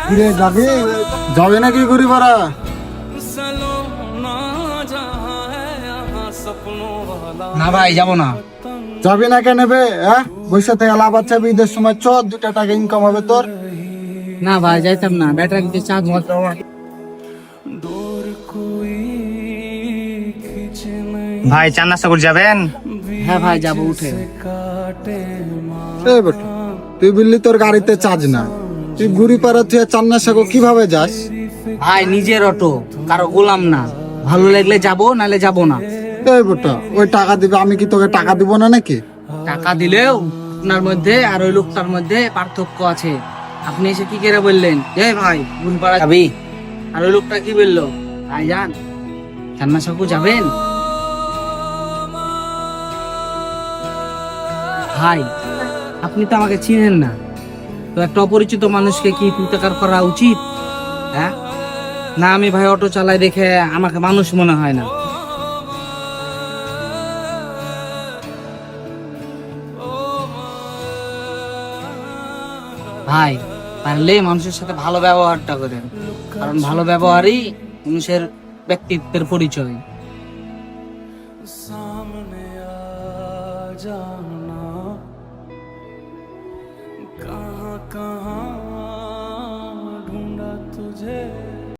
ঘুরে যাবি যাবে নাকি ঘুরি পাড়া? না ভাই যাবো না। যাবি না কেন বে? হ্যাঁ, বৈশা থেকে লাভ আছে, ঈদের সময় চ, 2 টাকা ইনকাম হবে তোর। না ভাই যাইতাম না, ব্যাটারি দিতে চাঁদ মাত্র। ভাই চান নাস্তা করে যাবেন? হ্যাঁ ভাই যাবো, উঠে। এ বেটা, তুই বললি তোর গাড়িতে চার্জ না, তুই ঘুরি পাড়া তুই চান্না সাগো কিভাবে যাস? ভাই নিজের অটো, কারো গোলাম না। ভালো লাগলে যাবো, নালে যাবো না। এই বেটা, ওই টাকা দিবে, আমি কি তোকে টাকা দিব না নাকি? টাকা দিলেও আপনার মধ্যে আর ওই লোকটার মধ্যে পার্থক্য আছে। আপনি এসে কি করে বললেন যে ভাই গুলপাড়া যাবি, আর ওই লোকটা কি বললো ভাই যান চান্না সাকু যাবেন? ভাই আপনি তো আমাকে চিনেন না, তো একটা অপরিচিত মানুষকে কি তুতাকার করা উচিত? হ্যাঁ না, আমি ভাই অটো চালাই দেখে আমাকে মানুষ মনে হয় না। ভাই পারলে মানুষের সাথে ভালো ব্যবহারটা করেন, কারণ ভালো ব্যবহারই মানুষের ব্যক্তিত্বের পরিচয়।